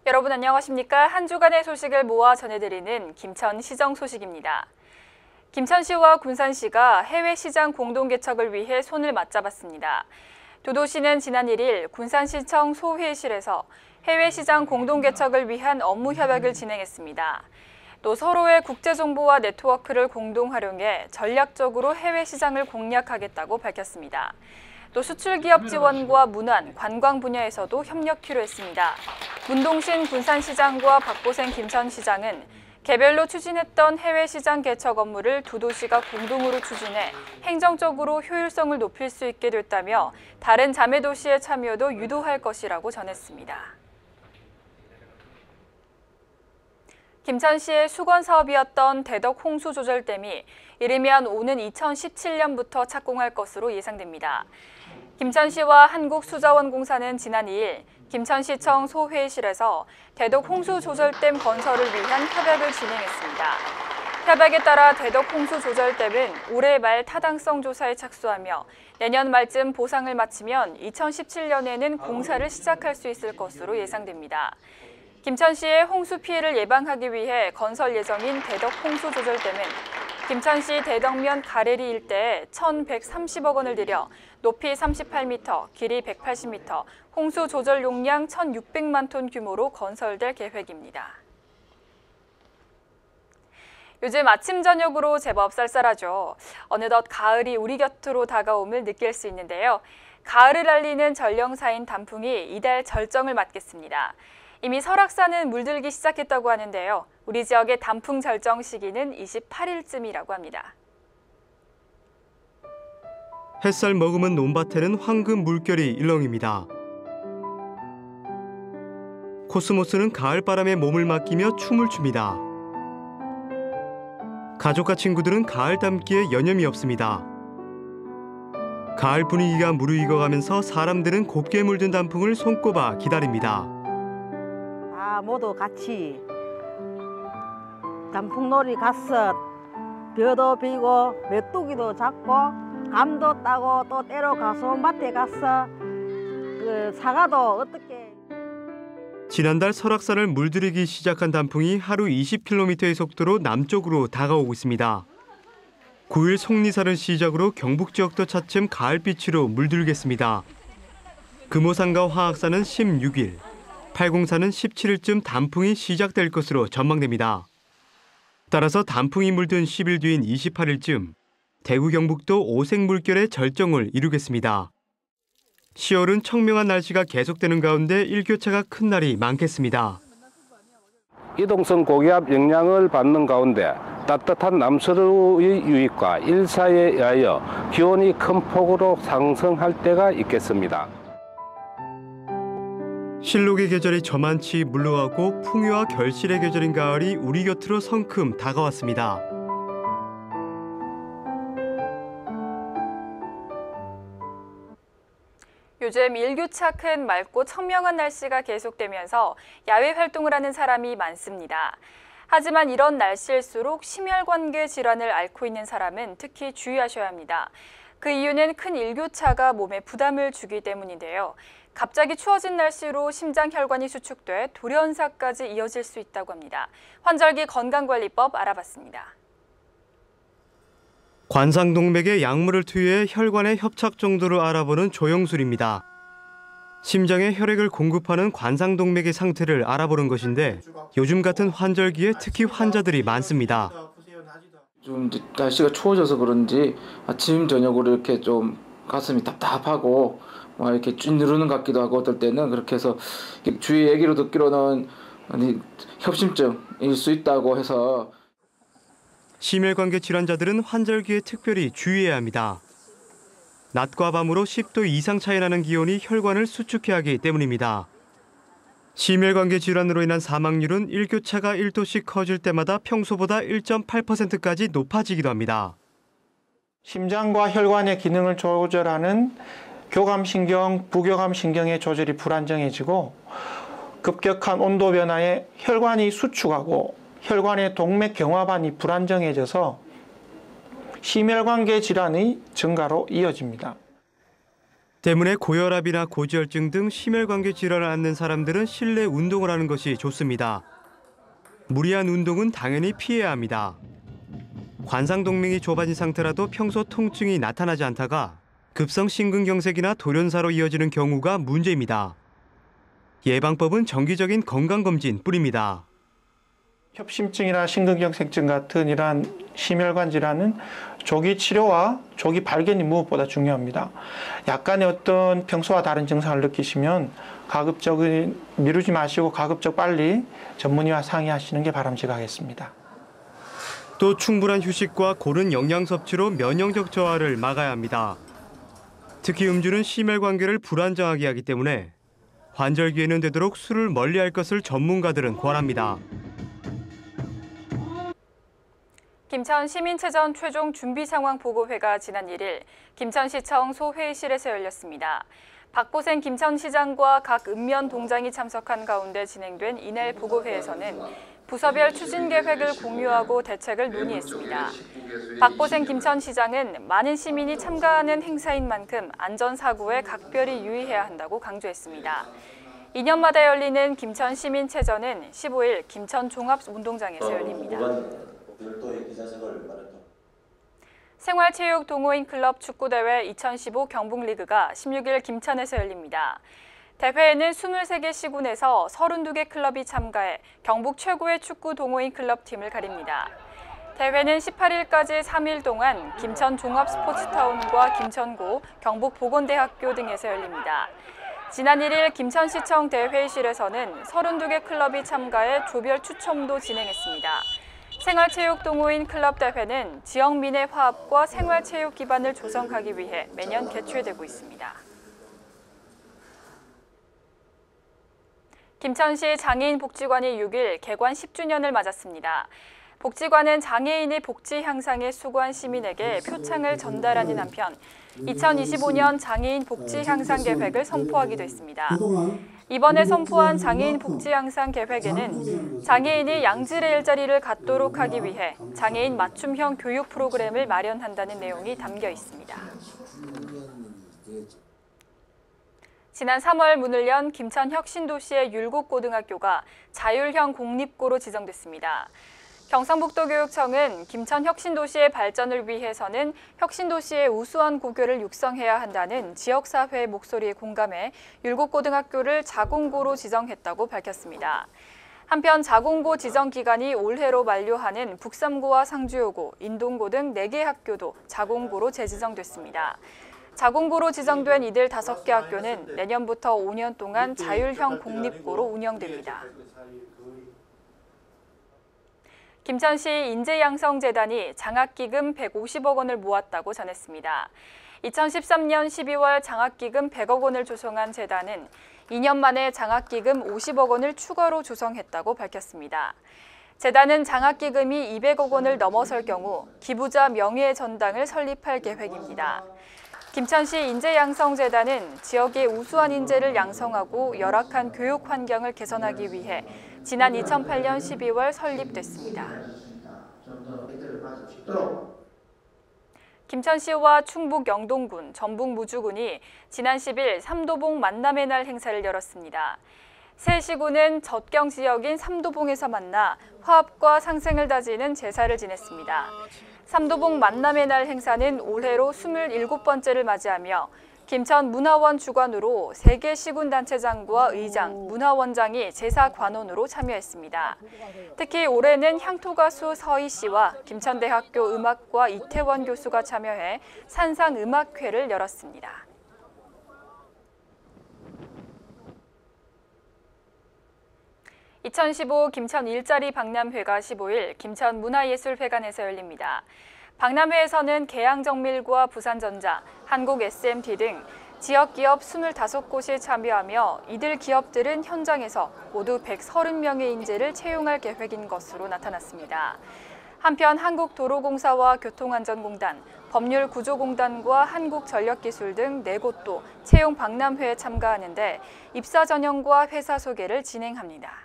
여러분 안녕하십니까? 한 주간의 소식을 모아 전해드리는 김천시정 소식입니다. 김천시와 군산시가 해외 시장 공동 개척을 위해 손을 맞잡았습니다. 두 도시는 지난 1일 군산시청 소회의실에서 해외 시장 공동 개척을 위한 업무 협약을 진행했습니다. 또 서로의 국제 정보와 네트워크를 공동 활용해 전략적으로 해외 시장을 공략하겠다고 밝혔습니다. 또 수출 기업 지원과 문화, 관광 분야에서도 협력키로 했습니다. 문동신 군산시장과 박보생 김천시장은 개별로 추진했던 해외 시장 개척 업무를 두 도시가 공동으로 추진해 행정적으로 효율성을 높일 수 있게 됐다며 다른 자매 도시의 참여도 유도할 것이라고 전했습니다. 김천시의 수건 사업이었던 대덕 홍수 조절댐이 이르면 오는 2017년부터 착공할 것으로 예상됩니다. 김천시와 한국수자원공사는 지난 2일 김천시청 소회의실에서 대덕 홍수 조절댐 건설을 위한 협약을 진행했습니다. 협약에 따라 대덕 홍수 조절댐은 올해 말 타당성 조사에 착수하며 내년 말쯤 보상을 마치면 2017년에는 공사를 시작할 수 있을 것으로 예상됩니다. 김천시의 홍수 피해를 예방하기 위해 건설 예정인 대덕 홍수 조절댐은 김천시 대덕면 가래리 일대에 1,130억 원을 들여 높이 38m, 길이 180m, 홍수 조절 용량 1,600만 톤 규모로 건설될 계획입니다. 요즘 아침 저녁으로 제법 쌀쌀하죠. 어느덧 가을이 우리 곁으로 다가옴을 느낄 수 있는데요. 가을을 알리는 전령사인 단풍이 이달 절정을 맞겠습니다. 이미 설악산은 물들기 시작했다고 하는데요. 우리 지역의 단풍 절정 시기는 28일쯤이라고 합니다. 햇살 머금은 논밭에는 황금 물결이 일렁입니다. 코스모스는 가을바람에 몸을 맡기며 춤을 춥니다. 가족과 친구들은 가을 담기에 여념이 없습니다. 가을 분위기가 무르익어가면서 사람들은 곱게 물든 단풍을 손꼽아 기다립니다. 모두 같이 단풍놀이 갔어. 벼도 비고 메뚜기도 잡고 감도 따고 또 때로 가서 밭에 갔어. 사과도 어떻게. 지난달 설악산을 물들이기 시작한 단풍이 하루 20km의 속도로 남쪽으로 다가오고 있습니다. 9일 속리산을 시작으로 경북 지역도 차츰 가을빛으로 물들겠습니다. 금오산과 화악산은 16일, 팔공산은 17일쯤 단풍이 시작될 것으로 전망됩니다. 따라서 단풍이 물든 10일 뒤인 28일쯤 대구 경북도 오색 물결의 절정을 이루겠습니다. 10월은 청명한 날씨가 계속되는 가운데 일교차가 큰 날이 많겠습니다. 이동성 고기압 영향을 받는 가운데 따뜻한 남서로의 유입과 일사에 의하여 기온이 큰 폭으로 상승할 때가 있겠습니다. 실록의 계절이 저만치 물러가고 풍요와 결실의 계절인 가을이 우리 곁으로 성큼 다가왔습니다. 요즘 일교차 큰 맑고 청명한 날씨가 계속되면서 야외 활동을 하는 사람이 많습니다. 하지만 이런 날씨일수록 심혈관계 질환을 앓고 있는 사람은 특히 주의하셔야 합니다. 그 이유는 큰 일교차가 몸에 부담을 주기 때문인데요. 갑자기 추워진 날씨로 심장혈관이 수축돼 돌연사까지 이어질 수 있다고 합니다. 환절기 건강관리법 알아봤습니다. 관상동맥에 약물을 투여해 혈관의 협착 정도를 알아보는 조영술입니다. 심장에 혈액을 공급하는 관상동맥의 상태를 알아보는 것인데 요즘 같은 환절기에 특히 환자들이 많습니다. 좀 날씨가 추워져서 그런지 아침 저녁으로 이렇게 좀 가슴이 답답하고 막 이렇게 쭉 누르는 것 같기도 하고 어떨 때는 그렇게 해서 주위 얘기로 듣기로는 협심증일 수 있다고 해서. 심혈관계 질환자들은 환절기에 특별히 주의해야 합니다. 낮과 밤으로 10도 이상 차이 나는 기온이 혈관을 수축해 하기 때문입니다. 심혈관계 질환으로 인한 사망률은 일교차가 1도씩 커질 때마다 평소보다 1.8%까지 높아지기도 합니다. 심장과 혈관의 기능을 조절하는 교감신경, 부교감신경의 조절이 불안정해지고 급격한 온도 변화에 혈관이 수축하고 혈관의 동맥 경화반이 불안정해져서 심혈관계 질환의 증가로 이어집니다. 때문에 고혈압이나 고지혈증 등 심혈관계 질환을 앓는 사람들은 실내 운동을 하는 것이 좋습니다. 무리한 운동은 당연히 피해야 합니다. 관상동맥이 좁아진 상태라도 평소 통증이 나타나지 않다가 급성 심근경색이나 돌연사로 이어지는 경우가 문제입니다. 예방법은 정기적인 건강검진 뿐입니다. 협심증이나 심근경색증 같은 이러한 심혈관 질환은 조기 치료와 조기 발견이 무엇보다 중요합니다. 약간의 어떤 평소와 다른 증상을 느끼시면 가급적인 미루지 마시고 가급적 빨리 전문의와 상의하시는 게 바람직하겠습니다. 또 충분한 휴식과 고른 영양 섭취로 면역력 저하를 막아야 합니다. 특히 음주는 심혈관계를 불안정하게 하기 때문에 관절기에는 되도록 술을 멀리할 것을 전문가들은 권합니다. 김천 시민체전 최종 준비 상황 보고회가 지난 1일 김천시청 소회의실에서 열렸습니다. 박보생 김천시장과 각 읍면 동장이 참석한 가운데 진행된 이날 보고회에서는 부서별 추진 계획을 공유하고 대책을 논의했습니다. 박보생 김천시장은 많은 시민이 참가하는 행사인 만큼 안전사고에 각별히 유의해야 한다고 강조했습니다. 2년마다 열리는 김천 시민체전은 15일 김천 종합운동장에서 열립니다. 생활체육 동호인 클럽 축구대회 2015 경북리그가 16일 김천에서 열립니다. 대회에는 23개 시군에서 32개 클럽이 참가해 경북 최고의 축구 동호인 클럽 팀을 가립니다. 대회는 18일까지 3일 동안 김천 종합스포츠타운과 김천고, 경북보건대학교 등에서 열립니다. 지난 1일 김천시청 대회의실에서는 32개 클럽이 참가해 조별 추첨도 진행했습니다. 생활체육 동호인 클럽 대회는 지역민의 화합과 생활체육 기반을 조성하기 위해 매년 개최되고 있습니다. 김천시 장애인 복지관이 6일 개관 10주년을 맞았습니다. 복지관은 장애인의 복지 향상에 수고한 시민에게 표창을 전달하는 한편 2025년 장애인 복지 향상 계획을 선포하기도 했습니다. 이번에 선포한 장애인 복지 향상 계획에는 장애인이 양질의 일자리를 갖도록 하기 위해 장애인 맞춤형 교육 프로그램을 마련한다는 내용이 담겨 있습니다. 지난 3월 문을 연 김천 혁신도시의 율곡고등학교가 자율형 공립고로 지정됐습니다. 경상북도교육청은 김천 혁신도시의 발전을 위해서는 혁신도시의 우수한 고교를 육성해야 한다는 지역사회의 목소리에 공감해 율곡고등학교를 자공고로 지정했다고 밝혔습니다. 한편 자공고 지정 기간이 올해로 만료하는 북삼고와 상주여고, 인동고 등 4개 학교도 자공고로 재지정됐습니다. 자공고로 지정된 이들 5개 학교는 내년부터 5년 동안 자율형 공립고로 운영됩니다. 김천시 인재양성재단이 장학기금 150억 원을 모았다고 전했습니다. 2013년 12월 장학기금 100억 원을 조성한 재단은 2년 만에 장학기금 50억 원을 추가로 조성했다고 밝혔습니다. 재단은 장학기금이 200억 원을 넘어설 경우 기부자 명예 전당을 설립할 계획입니다. 김천시 인재양성재단은 지역의 우수한 인재를 양성하고 열악한 교육 환경을 개선하기 위해 지난 2008년 12월 설립됐습니다. 김천시와 충북 영동군, 전북 무주군이 지난 10일 삼도봉 만남의 날 행사를 열었습니다. 세 시군은 젖경 지역인 삼도봉에서 만나 화합과 상생을 다지는 제사를 지냈습니다. 삼도봉 만남의 날 행사는 올해로 27번째를 맞이하며 김천 문화원 주관으로 3개 시군단체장과 의장, 문화원장이 제사 관원으로 참여했습니다. 특히 올해는 향토가수 서희 씨와 김천대학교 음악과 이태원 교수가 참여해 산상음악회를 열었습니다. (2015) 김천 일자리 박람회가 15일 김천문화예술회관에서 열립니다. 박람회에서는 계양정밀과 부산전자, 한국 SMT 등 지역기업 25곳이 참여하며 이들 기업들은 현장에서 모두 130명의 인재를 채용할 계획인 것으로 나타났습니다. 한편 한국도로공사와 교통안전공단, 법률구조공단과 한국전력기술 등 4곳도 채용 박람회에 참가하는데 입사 전형과 회사 소개를 진행합니다.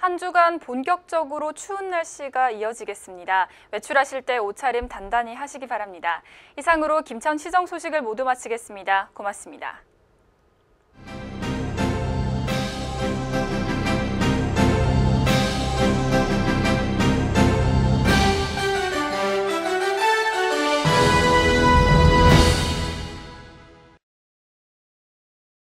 한 주간 본격적으로 추운 날씨가 이어지겠습니다. 외출하실 때 옷차림 단단히 하시기 바랍니다. 이상으로 김천시정 소식을 모두 마치겠습니다. 고맙습니다.